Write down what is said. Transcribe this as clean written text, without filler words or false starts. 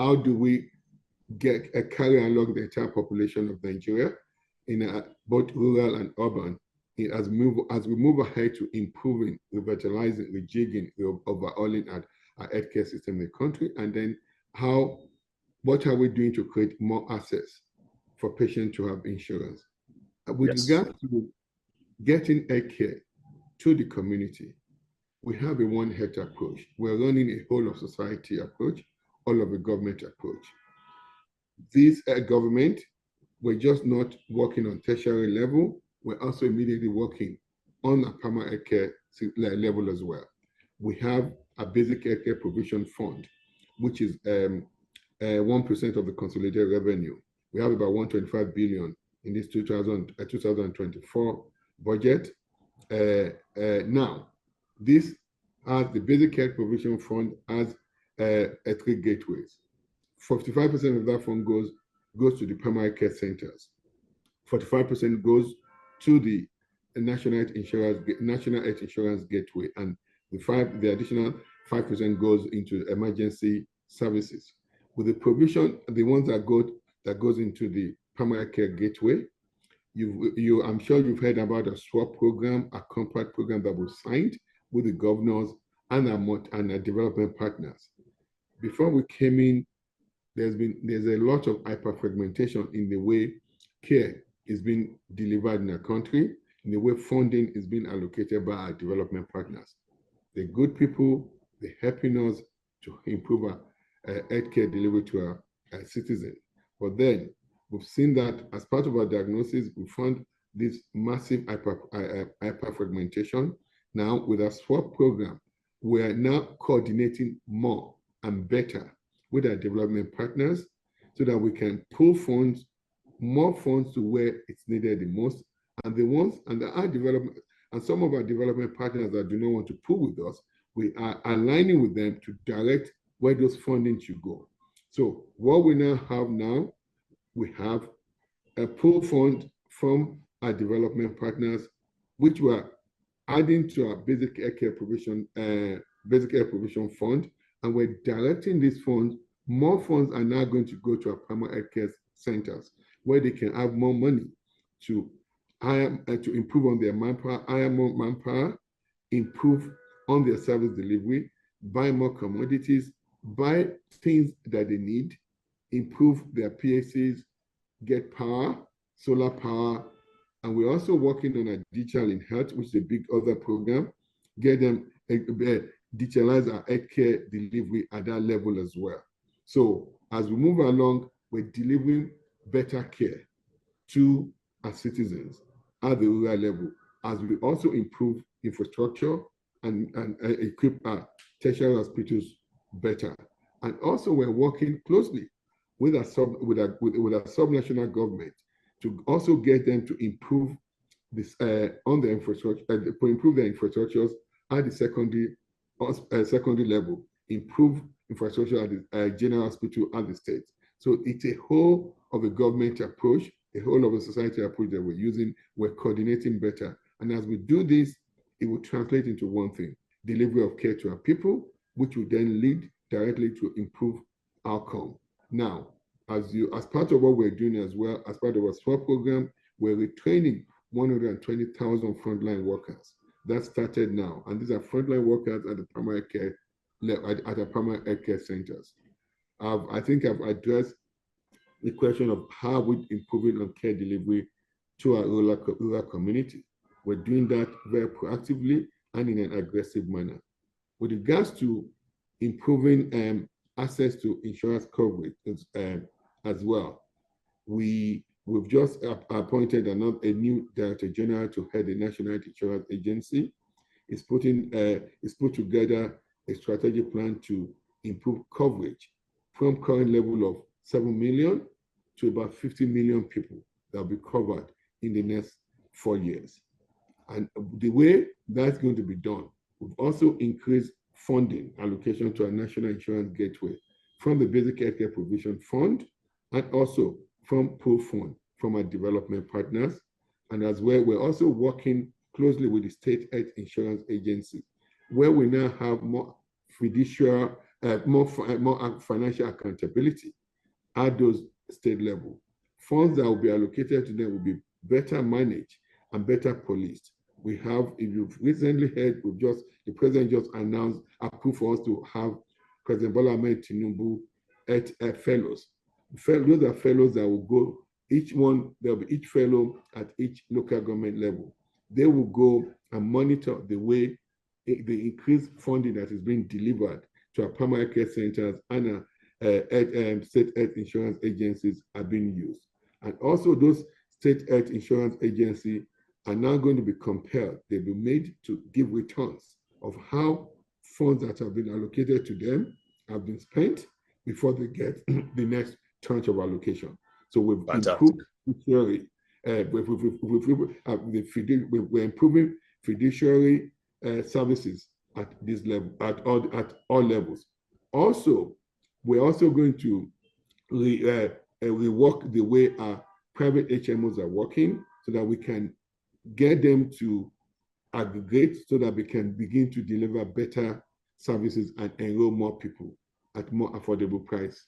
how do we get carry along the entire population of Nigeria in both rural and urban as we move ahead to improving, revitalizing, rejigging, overhauling our healthcare system in the country, and then what are we doing to create more access for patients to have insurance? With regard to getting healthcare to the community, we have a one health approach. We're running a whole of society approach, all of a government approach. This government, we're just not working on tertiary level, we're also immediately working on a primary healthcare level as well. We have a basic healthcare provision fund, which is 1% of the consolidated revenue. We have about 125 billion in this 2024 budget. Now, this has the basic health provision fund as 3 gateways. 45% of that fund goes to the primary care centers. 45% goes to the national health insurance gateway, and the additional 5% goes into emergency services. With the provision, the ones that goes into the primary care gateway, I'm sure you've heard about a swap program, a compact program that was signed with the governors and our development partners. Before we came in, there's a lot of hyperfragmentation in the way care is being delivered in our country, in the way funding is being allocated by our development partners. The good people, they're helping us to improve our healthcare delivery to our citizens. But then we've seen that as part of our diagnosis, we found this massive hyperfragmentation. Now, with our swap program, we are now coordinating more and better with our development partners so that we can pull more funds to where it's needed the most. And some of our development partners that do not want to pull with us, we are aligning with them to direct where those funding should go. So what we now have we have a pool fund from our development partners, which we are adding to our basic care provision fund, and we're directing these funds. More funds are now going to go to our primary care centers, where they can have more money to improve on their manpower, hire more manpower, improve on their service delivery, buy more commodities, buy things that they need, improve their PACs, get power, solar power, and we're also working on a digital in health, which is a big other program, get them digitalize our healthcare delivery at that level as well. So as we move along, we're delivering better care to our citizens at the rural level, as we also improve infrastructure and equip our tertiary hospitals better. And also we're working closely with our subnational government to also get them to improve this on the infrastructure, to improve their infrastructures at the secondary level, improve infrastructure at the general hospital and the state. So it's a whole of a government approach, a whole of a society approach that we're using. We're coordinating better. And as we do this, it will translate into one thing: delivery of care to our people, which will then lead directly to improve outcome. Now, as part of what we're doing as well, as part of our SWAP program, we're retraining 120,000 frontline workers. That started now, and these are frontline workers at the primary care at the primary care centers. I think I've addressed the question of how we're improving on care delivery to our rural community. We're doing that very proactively and in an aggressive manner. With regards to improving access to insurance coverage as well, we've just appointed a new Director General to head the National Insurance Agency. It's put together a strategic plan to improve coverage from current level of 7 million to about 50 million people that will be covered in the next 4 years. And the way that's going to be done, we've also increased funding allocation to our National Insurance Gateway from the Basic Healthcare Provision Fund and also from pool fund from our development partners. And as well, we're also working closely with the State Health Insurance Agency, where we now have more fiduciary more financial accountability at those state level. Funds that will be allocated to them will be better managed and better policed. We have, if you've recently heard, the president just announced, approved for us to have President Bola Ahmed Tinubu at fellows. Those are fellows that will go, there'll be each fellow at each local government level. They will go and monitor the way the increased funding that is being delivered to our primary care centers and state health insurance agencies are being used. And also those state health insurance agencies are now going to be compelled, they'll be made to give returns of how funds that have been allocated to them have been spent before they get the next tranche of allocation. So we've improved fiduciary, we're improving fiduciary services at this level, at all levels. Also, we're also going to rework the way our private HMOs are working so that we can get them to aggregate so that we can begin to deliver better services and enroll more people at more affordable price